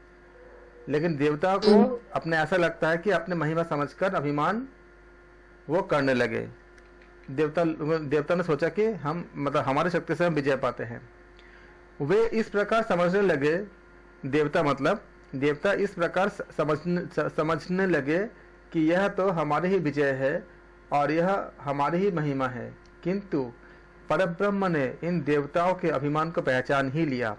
लेकिन देवता को अपने ऐसा लगता है कि अपने महिमा समझकर अभिमान वो करने लगे। देवता ने सोचा कि हम मतलब हमारी शक्ति से हम विजय पाते हैं। वे इस प्रकार समझने लगे, देवता इस प्रकार समझने लगे कि यह तो हमारी ही विजय है और यह हमारी ही महिमा है। किंतु परब्रह्म ने इन देवताओं के अभिमान को पहचान ही लिया,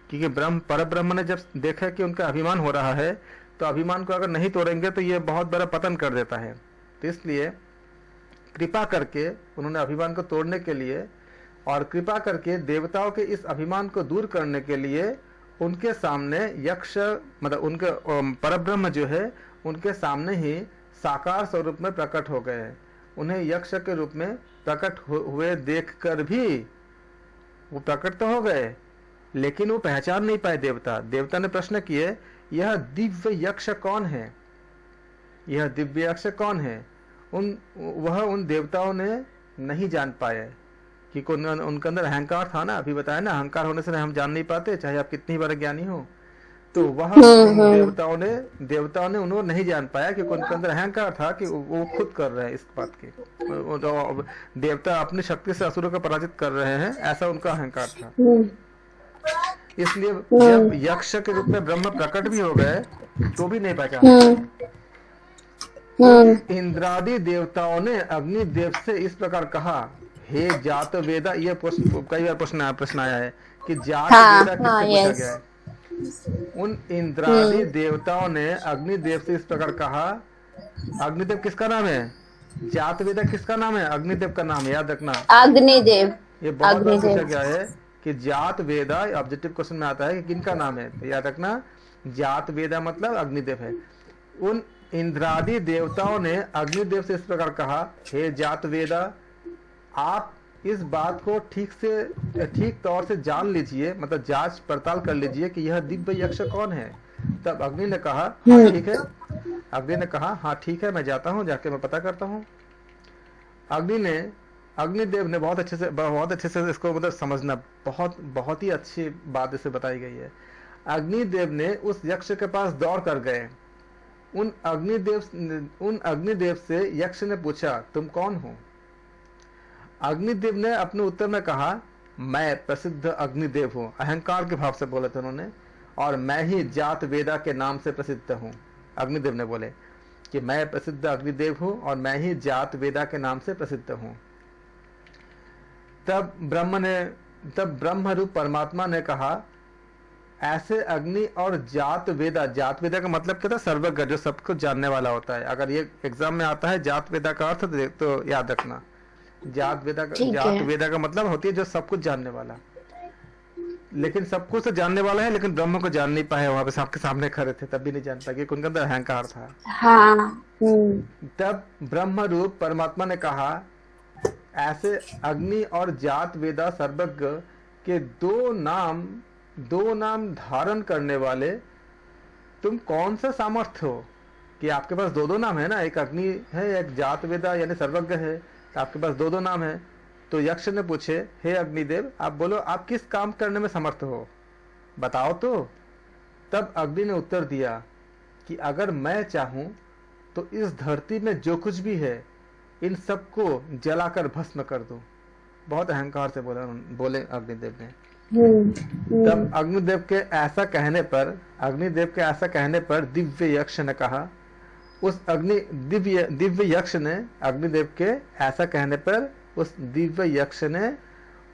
क्योंकि परब्रह्म ने जब देखा कि उनका अभिमान हो रहा है तो अभिमान को अगर नहीं तोड़ेंगे तो ये बहुत बड़ा पतन कर देता है। तो इसलिए कृपा करके उन्होंने अभिमान को तोड़ने के लिए और कृपा करके देवताओं के इस अभिमान को दूर करने के लिए उनके सामने यक्ष मतलब उनके परब्रह्म जो है उनके सामने ही साकार स्वरूप में प्रकट हो गए। उन्हें यक्ष के रूप में प्रकट हुए देखकर भी वो प्रकट तो हो गए, लेकिन वो पहचान नहीं पाए देवता ने प्रश्न किए, यह दिव्य यक्ष कौन है, यह दिव्य यक्ष कौन है। उन देवताओं ने नहीं जान पाए कि उनके अंदर अहंकार था ना, अभी बताया ना, अहंकार होने से हम जान नहीं पाते चाहे आप कितनी बार ज्ञानी हो। तो वह देवताओं ने उन्होंने नहीं जान पाया कि उनके अंदर अहंकार था कि वो खुद कर रहे हैं इस बात की। तो देवता अपनी शक्ति से असुरों को पराजित कर रहे हैं, ऐसा उनका अहंकार था। इसलिए जब यक्ष के रूप में ब्रह्म प्रकट भी हो गए तो भी नहीं पहचान। इंद्रादि देवताओं ने अग्निदेव से इस प्रकार कहा, हे जात वेदा, ये कई बार प्रश्न आया है कि जात वेदा किससे पूछा गया है। उन इंद्रादि देवताओं ने अग्निदेव से इस प्रकार कहा, अग्निदेव किसका नाम है, जात वेदा किसका नाम है, अग्निदेव का नाम, याद रखना अग्निदेव। ये बहुत बार पूछा गया है कि जात वेदा ऑब्जेक्टिव क्वेश्चन में आता है कि किनका नाम है, तो याद रखना जात वेदा मतलब अग्निदेव है। उन इंद्रादि देवताओं ने अग्निदेव से इस प्रकार कहा, हे जात वेदा, आप इस बात को ठीक तौर से जान लीजिए, मतलब जांच पड़ताल कर लीजिए कि यह दिव्य यक्ष कौन है। तब अग्नि ने कहा, हाँ ठीक है, हाँ ठीक है, मैं जाता हूँ, जाके मैं पता करता हूँ। अग्निदेव ने बहुत अच्छे से इसको मतलब समझना, बहुत ही अच्छी बात इसे बताई गई है। अग्निदेव ने उस यक्ष के पास दौड़ कर गए। उन अग्निदेव से यक्ष ने पूछा, तुम कौन हो। अग्निदेव ने अपने उत्तर में कहा, मैं प्रसिद्ध अग्निदेव हूँ, अहंकार के भाव से बोले थे उन्होंने, और मैं ही जात वेदा के नाम से प्रसिद्ध हूँ। अग्निदेव ने बोले कि मैं प्रसिद्ध अग्निदेव हूँ और मैं ही जात वेदा के नाम से प्रसिद्ध हूँ। तब ब्रह्म रूप परमात्मा ने कहा, ऐसे अग्नि और जात वेदा का मतलब क्या था, सर्वज्ञ, जो सब कुछ जानने वाला होता है। अगर ये एग्जाम में आता है जात वेदा का अर्थ तो याद रखना, जात वेदा का मतलब होती है जो सब कुछ जानने वाला। लेकिन सब कुछ तो जानने वाला है, लेकिन ब्रह्म को जान नहीं पाए, वहां पे सबके सामने खड़े थे तब भी नहीं जान पाए, उनके अंदर अहंकार था। तब ब्रह्म रूप परमात्मा ने कहा, ऐसे अग्नि और जात वेदा सर्वज्ञ के दो नाम धारण करने वाले तुम कौन सा सामर्थ्य हो कि आपके पास दो नाम है ना, एक अग्नि है, एक जात वेदा यानी सर्वज्ञ है, तो आपके पास दो नाम है। तो यक्ष ने पूछे, हे अग्निदेव, आप बोलो, आप किस काम करने में समर्थ हो, बताओ तो। तब अग्नि ने उत्तर दिया कि अगर मैं चाहूं तो इस धरती में जो कुछ भी है इन सबको जलाकर भस्म कर दूं। बहुत अहंकार से बोले अग्निदेव ने। तब अग्निदेव के ऐसा कहने पर दिव्य यक्ष ने कहा, दिव्य यक्ष ने अग्निदेव के ऐसा कहने पर उस दिव्य यक्ष ने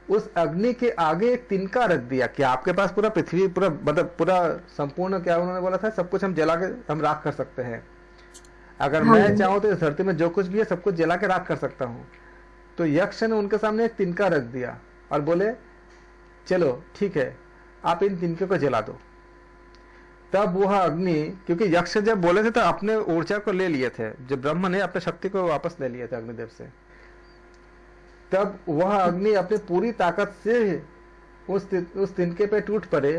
उस अग्नि के आगे एक तिनका रख दिया कि आपके पास पूरा पृथ्वी पूरा संपूर्ण, क्या उन्होंने बोला था, सब कुछ हम जला के हम राख कर सकते हैं। अगर मैं चाहूं तो इस धरती में जो कुछ भी है सब कुछ जला के राख कर सकता हूं। तो यक्ष ने उनके सामने एक तिनका रख दिया और बोले, चलो ठीक है, आप इन तिनके को जला दो। तब वह अग्नि, क्योंकि यक्ष जब बोले थे तो अपने ऊर्जा को ले लिए थे, जो ब्रह्म ने अपने शक्ति को वापस ले लिया था अग्निदेव से। तब वह अग्नि अपनी पूरी ताकत से उस तिनके पे टूट पड़े,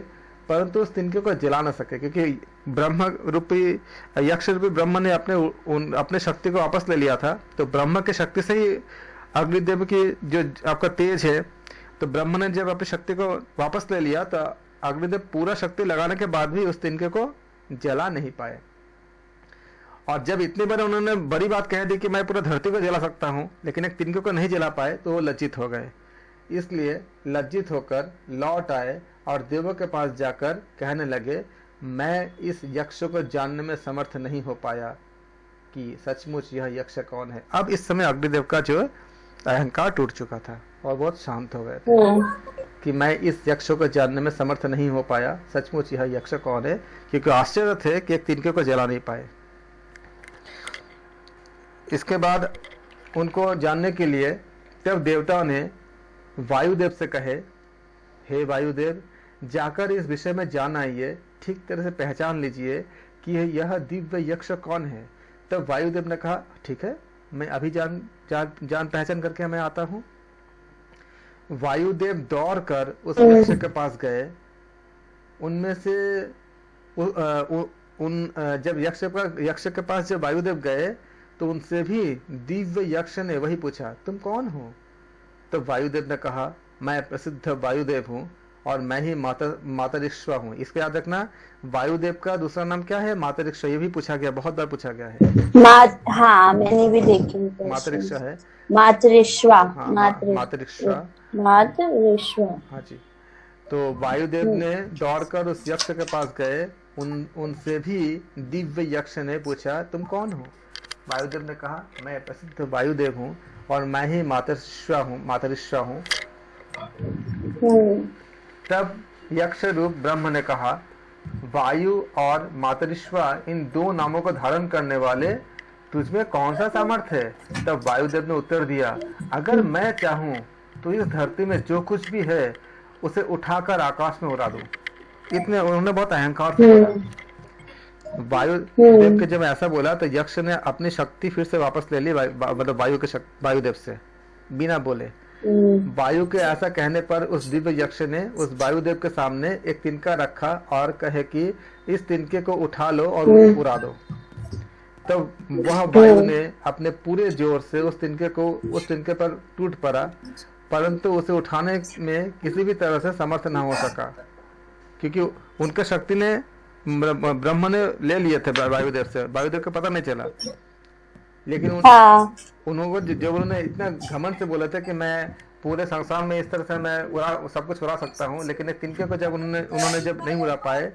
परंतु उस तिनके को जला न सके, क्योंकि ब्रह्म रूपी यक्ष रूपी ब्रह्म ने अपने शक्ति को वापस ले लिया था। तो ब्रह्म की शक्ति से ही अग्निदेव की जो आपका तेज है, तो ब्रह्म ने जब अपनी शक्ति को वापस ले लिया तो अग्निदेव पूरा शक्ति लगाने के बाद भी उस तिनके को जला नहीं पाए। और जब इतनी बार उन्होंने बड़ी बात कह दी कि मैं पूरा धरती को जला सकता हूँ, लेकिन एक तिनके को नहीं जला पाए, तो वो लज्जित हो गए। इसलिए लज्जित होकर लौट आए और देवों के पास जाकर कहने लगे, मैं इस यक्ष को जानने में समर्थ नहीं हो पाया कि सचमुच यह यक्ष कौन है। अब इस समय अग्निदेव का जो अहंकार टूट चुका था और बहुत शांत हो गए थे कि मैं इस यक्ष को जानने में समर्थ नहीं हो पाया, सचमुच यह यक्ष कौन है, क्योंकि आश्चर्य थे कि एक तिनके को जला नहीं पाए। इसके बाद उनको जानने के लिए तब देवताओं ने वायुदेव से कहे, हे वायुदेव, जाकर इस विषय में जान आइए, ठीक तरह से पहचान लीजिए कि यह दिव्य यक्ष कौन है। तब वायुदेव ने कहा, ठीक है, मैं अभी जान पहचान करके मैं आता हूँ। वायुदेव दौड़कर उस यक्ष के पास गए। उनमें से जब यक्ष के पास जब वायुदेव गए तो उनसे भी दिव्य यक्ष ने वही पूछा, तुम कौन हो? तो वायुदेव ने कहा, मैं प्रसिद्ध वायुदेव हूँ और मैं ही मातरिश्वा हूँ। इसको याद रखना, वायुदेव का दूसरा नाम क्या है? मातरिश्वा। ये भी पूछा गया, बहुत बार पूछा गया है। हाँ, मैंने भी देखी। मातरिश्वा है, मातरिश्वा। हाँ, मातरिश्वा। हाँ जी। तो वायुदेव ने दौड़कर उस यक्ष के पास गए। उनसे भी दिव्य यक्ष ने पूछा, तुम कौन हो? वायुदेव ने कहा, मैं प्रसिद्ध वायुदेव हूँ और मैं ही मातरिश्वा हूँ। तब यक्ष रूप ब्रह्म ने कहा, वायु और मातरिश्वा इन दो नामों को धारण करने वाले तुझमें कौन सा सामर्थ्य है? तब वायुदेव ने उत्तर दिया, अगर मैं चाहूं तो इस धरती में जो कुछ भी है उसे उठाकर आकाश में उड़ा दूं। इतने उन्होंने बहुत अहंकार से बोला। वायुदेव के जब ऐसा बोला तो यक्ष ने अपनी शक्ति फिर से वापस ले ली, मतलब वायुदेव से बिना बोले। वायु के ऐसा कहने पर उस दिव्य यक्ष ने उस वायुदेव के सामने एक तिनका रखा और कहे कि इस तिनके को उठा लो और उड़ा दो। तो वह वायु ने अपने पूरे जोर से उस तिनके पर टूट पड़ा, परंतु उसे उठाने में किसी भी तरह से समर्थ न हो सका, क्योंकि उनके शक्ति ने ब्रह्म ने ले लिए थे वायुदेव से। वायुदेव को पता नहीं चला, लेकिन उन्होंने इतना घमंड से बोला था कि मैं पूरे संसार में इस तरह से मैं सब कुछ उड़ा सकता हूँ, लेकिन एक तिनके को जब उन्होंने जब नहीं उड़ा पाए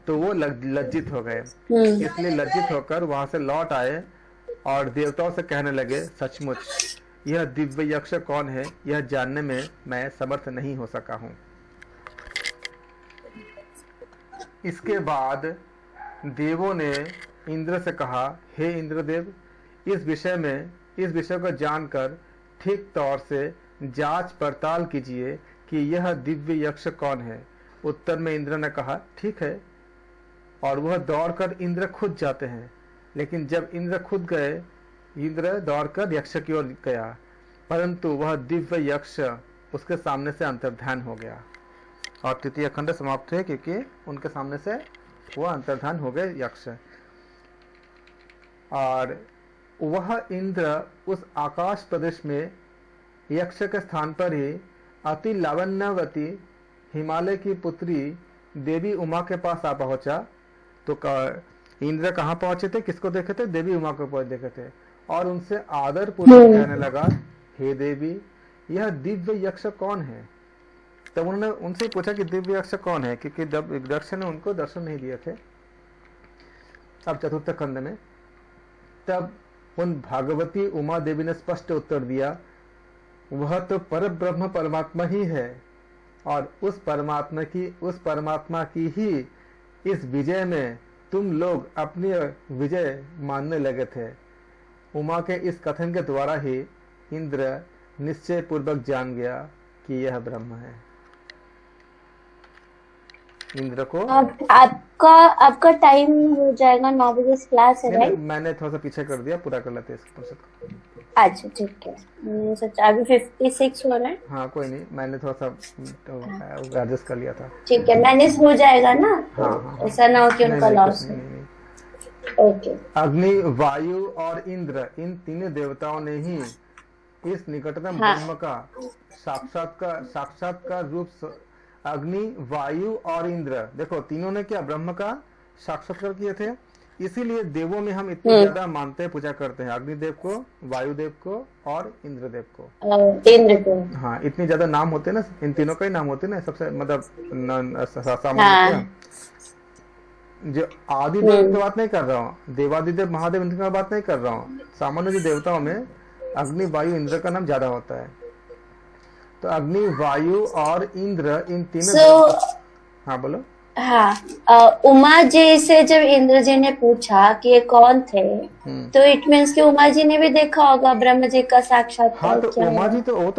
तो वो लज्जित हो गए। इसलिए लज्जित होकर वहां से लौट आए और देवताओं से कहने लगे, सचमुच यह दिव्य यक्ष कौन है, यह जानने में मैं समर्थ नहीं हो सका हूँ। इसके बाद देवों ने इंद्र से कहा, हे इंद्रदेव, इस विषय को जानकर ठीक तौर से जांच पड़ताल कीजिए कि यह दिव्य यक्ष कौन है। उत्तर में इंद्र ने कहा, ठीक है, और वह दौड़कर इंद्र खुद जाते हैं। लेकिन जब इंद्र खुद गए, इंद्र दौड़कर यक्ष की ओर गया, परंतु वह दिव्य यक्ष उसके सामने से अंतर्धान हो गया और तृतीय खंड समाप्त है, क्योंकि उनके सामने से वह अंतर्धान हो गए यक्ष। और वह इंद्र उस आकाश प्रदेश में यक्ष के स्थान पर ही अति लावण्यवती हिमालय की पुत्री देवी उमा के पास आ पहुंचा। तो इंद्र कहाँ पहुंचे थे, किसको देखे थे? देवी उमा को देखे थे और उनसे आदर पूर्वक कहने लगा, हे देवी, यह दिव्य यक्ष कौन है? तब उन्होंने उनसे पूछा कि दिव्य यक्ष कौन है, क्योंकि जब यक्ष ने उनको दर्शन नहीं दिए थे। अब चतुर्थ खंड में तब उन भागवती उमा देवी ने स्पष्ट उत्तर दिया, वह तो पर ब्रह्म परमात्मा ही है और उस परमात्मा की ही इस विजय में तुम लोग अपनी विजय मानने लगे थे। उमा के इस कथन के द्वारा ही इंद्र निश्चय पूर्वक जान गया कि यह ब्रह्म है। इंद्र को आपका टाइम हो जाएगा, 9 बजे क्लास है, राइट? मैंने थोड़ा सा पीछे कर दिया, पूरा कर लेते हैं। अच्छा, ठीक है। मैंने सोचा अभी 56 हो रहा है। हाँ, कोई नहीं, मैंने थोड़ा सा एडजस्ट कर लिया था। ठीक है, मैनेज हो जाएगा ना? हाँ, ऐसा ना हो कि उनका लॉस हो। ओके। अग्नि, वायु और इंद्र, इन तीनों देवताओं ने ही इस निकटतम ब्रह्म का साक्षात्कार रूप। अग्नि, वायु और इंद्र, देखो तीनों ने क्या ब्रह्म का साक्षात्कार किए थे। इसीलिए देवों में हम इतने ज्यादा मानते हैं, पूजा करते हैं अग्निदेव को, वायुदेव को और इंद्रदेव को। इंद्र को, हाँ, इतने ज्यादा नाम होते हैं ना, इन तीनों का ही नाम होते हैं ना सबसे, मतलब सामान्य। जो आदि देव की बात नहीं कर रहा हूँ, देवादिदेव महादेव इनकी मैं बात नहीं कर रहा हूँ। सामान्य जो देवताओं में अग्नि वायु इंद्र का नाम ज्यादा होता है। तो अग्नि वायु और इंद्र इन तीनों हाँ बोलो। हाँ, उमा जी से जब इंद्र जी ने पूछा कि ये कौन थे, तो इट मीन्स कि उमा जी ने भी देखा होगा ब्रह्म जी का साक्षात्कार। हाँ, तो उमा जी तो वो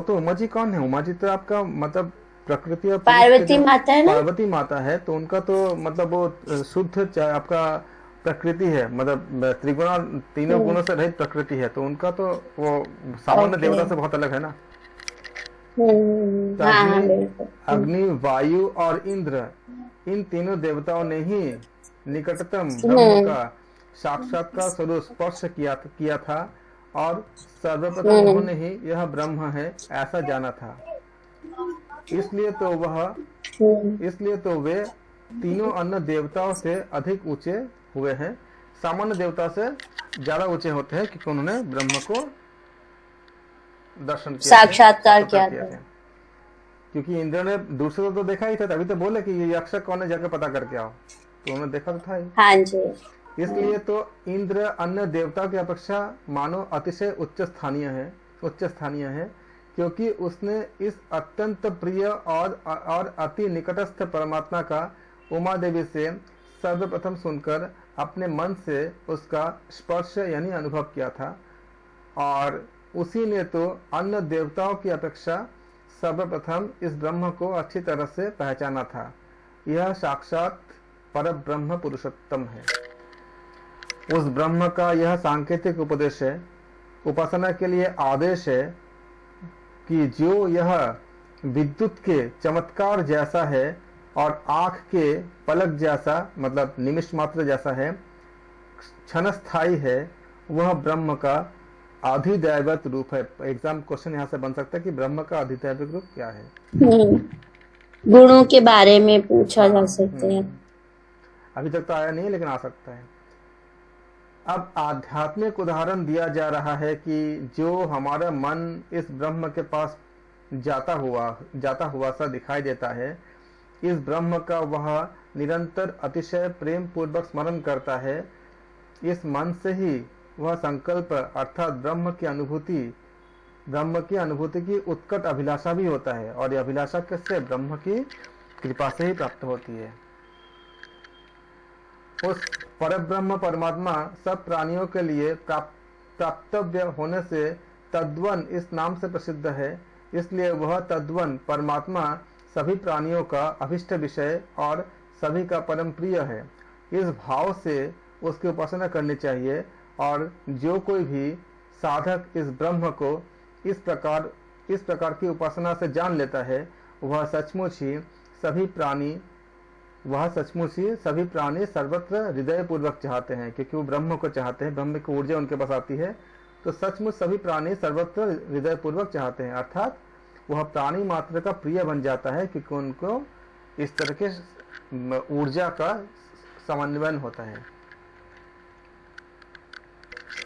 तो उमा जी कौन है? उमा जी तो आपका मतलब प्रकृति और पार्वती माता है ना, पार्वती माता है। तो उनका तो मतलब वो शुद्ध आपका प्रकृति है, मतलब त्रिगुण तीनों गुणों से रहित प्रकृति है। तो उनका तो वो सामान्य देवता से बहुत अलग है ना। तो अग्नि वायु और इंद्र इन तीनों देवताओं ने ही निकटतम ब्रह्म का साक्षात्कार स्वरूप स्पर्श किया था और सर्वप्रथम उन्होंने ही यह ब्रह्म है ऐसा जाना था। इसलिए तो वे तीनों अन्य देवताओं से अधिक ऊंचे हुए हैं, सामान्य देवता से ज्यादा ऊंचे होते हैं, क्योंकि उन्होंने ब्रह्म को दर्शन किया, साक्षात्कार किया था। क्योंकि इंद्र ने दूसरे तो देखा ही था, तभी तो बोले कि ये यक्ष कौन है, जाकर पता करके आओ। तो उन्होंने देखा तो था ही। हाँ जी। इसलिए तो इंद्र अन्य देवताओं की अपेक्षा मानो अतिशय उच्च स्थानीय है, क्योंकि उसने इस अत्यंत प्रिय और अति निकटस्थ परमात्मा का उमा देवी से सर्वप्रथम सुनकर अपने मन से उसका स्पर्श यानी अनुभव किया था, और उसी ने तो अन्य देवताओं की अपेक्षा सर्वप्रथम इस ब्रह्म को अच्छी तरह से पहचाना था। यह साक्षात परब्रह्म पुरुषोत्तम है। उस ब्रह्म का यह सांकेतिक उपदेश है, उपासना के लिए आदेश है कि जो यह विद्युत के चमत्कार जैसा है और आंख के पलक जैसा, मतलब निमिष मात्र जैसा है, क्षणस्थायी है, वह ब्रह्म का अधिदैवत रूप है। एग्जाम क्वेश्चन यहाँ से बन सकता है कि ब्रह्म का अधिदैवत रूप क्या है। गुणों के बारे में पूछा जा सकता है। अभी तक तो आया नहीं, लेकिन आ सकता है। अब आध्यात्मिक उदाहरण दिया जा रहा है कि जो हमारा मन इस ब्रह्म के पास जाता हुआ सा दिखाई देता है, इस ब्रह्म का वह निरंतर अतिशय प्रेम पूर्वक स्मरण करता है। इस मन से ही वह संकल्प अर्थात ब्रह्म की अनुभूति की उत्कट अभिलाषा भी होता है, और यह अभिलाषा किससे? ब्रह्म की कृपा से ही प्राप्त होती है। उस परब्रह्म परमात्मा सब प्राणियों के लिए प्राप्तव्य होने से तद्वन इस नाम से प्रसिद्ध है। इसलिए वह तद्वन परमात्मा सभी प्राणियों का अभिष्ट विषय और सभी का परम प्रिय है। इस भाव से उसकी उपासना करनी चाहिए, और जो कोई भी साधक इस ब्रह्म को इस प्रकार की उपासना से जान लेता है, वह सचमुच ही सभी प्राणी सर्वत्र हृदय पूर्वक चाहते हैं, क्योंकि वो ब्रह्म को चाहते हैं, ब्रह्म की ऊर्जा उनके पास आती है। तो सचमुच सभी प्राणी सर्वत्र हृदय पूर्वक चाहते हैं, अर्थात वह प्राणी मात्र का प्रिय बन जाता है, क्योंकि उनको इस तरह के ऊर्जा का समन्वय होता है।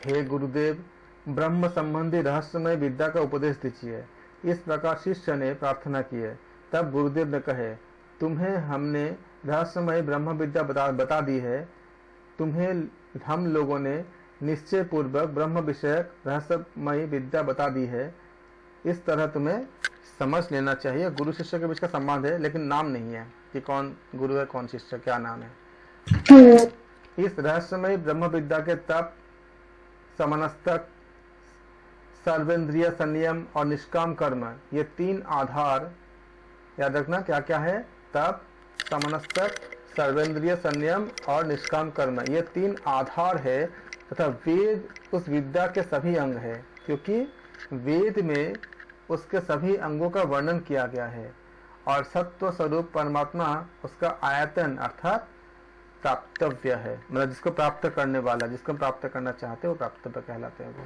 हे गुरुदेव, ब्रह्म संबंधी रहस्यमय विद्या का उपदेश दीजिए। इस प्रकार शिष्य ने प्रार्थना की है। तब गुरुदेव ने कहे, तुम्हें हमने रहस्यमय ब्रह्म विद्या बता दी है। तुम्हें हम लोगों ने निश्चय पूर्वक ब्रह्म विषयक रहस्यमय विद्या बता दी है। इस तरह तुम्हें समझ लेना चाहिए। गुरु शिष्य के बीच का संबंध है, लेकिन नाम नहीं है कि कौन गुरु है कौन शिष्य, क्या नाम है। इस रहस्यमय ब्रह्म विद्या के तप, समनस्तक, सर्वेंद्रिय संयम और निष्काम कर्म, ये तीन आधार याद रखना। क्या क्या है? तप, समनस्तक, सर्वेंद्रिय संयम और निष्काम कर्म, ये तीन आधार है, तथा वेद उस विद्या के सभी अंग है, क्योंकि वेद में उसके सभी अंगों का वर्णन किया गया है, और सत्व स्वरूप परमात्मा उसका आयतन अर्थात प्राप्तव्य है, मतलब जिसको प्राप्त करने वाला, जिसको प्राप्त करना चाहते वो प्राप्तव्य कहलाते हैं। वो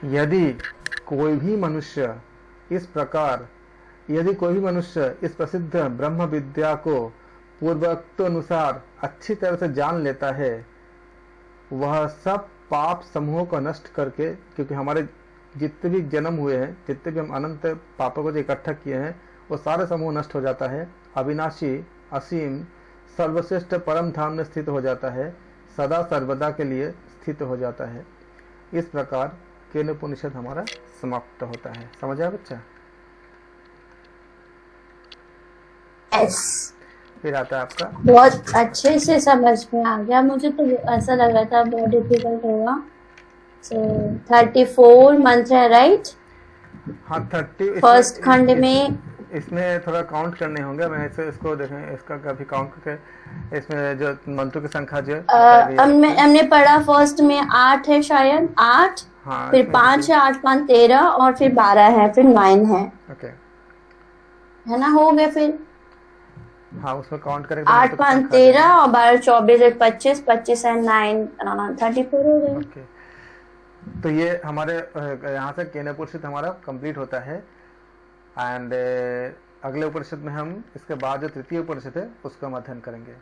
यदि कोई भी मनुष्य इस प्रसिद्ध ब्रह्म विद्या को पूर्वोक्त अनुसार अच्छी तरह से जान लेता है, वह सब पाप समूहों को नष्ट करके, क्योंकि हमारे जितने भी जन्म हुए हैं, जितने भी हम अनंत पापों को जो इकट्ठा किए हैं, वो सारे समूह नष्ट हो जाता है, अविनाशी असीम सर्वश्रेष्ठ परम धाम में स्थित हो जाता है, सदा सर्वदा के लिए स्थित हो जाता है। इस प्रकार केनोपनिषद हमारा समाप्त होता है। समझ आया बच्चा? यस, फिर आता है आपका, बहुत अच्छे से समझ में आ गया। मुझे तो ऐसा लग रहा था बहुत डिफिकल्ट होगा। 34 मंत्र है, राइट? हाँ 30 फर्स्ट खंड में इसमें थोड़ा काउंट करने होंगे। मैं इसको देखें, इसका कभी काउंट करके इसमें जो मंत्रों की संख्या जो हमने पढ़ा फर्स्ट में 8 है शायद, 8, हाँ, फिर 5 है, 8 5 13 और फिर 12 है, फिर 9 है। ओके, है ना, हो गया फिर। हाँ उसमें काउंट करेंगे 8 5 13 और 12 24 1 25 25 एंड 9 34 हो गए। ओके, तो ये हमारे यहाँ से केनोपनिषद हमारा कंप्लीट होता है। एंड अगले उपनिषद में हम इसके बाद जो तृतीय उपनिषद है उसका हम अध्ययन करेंगे।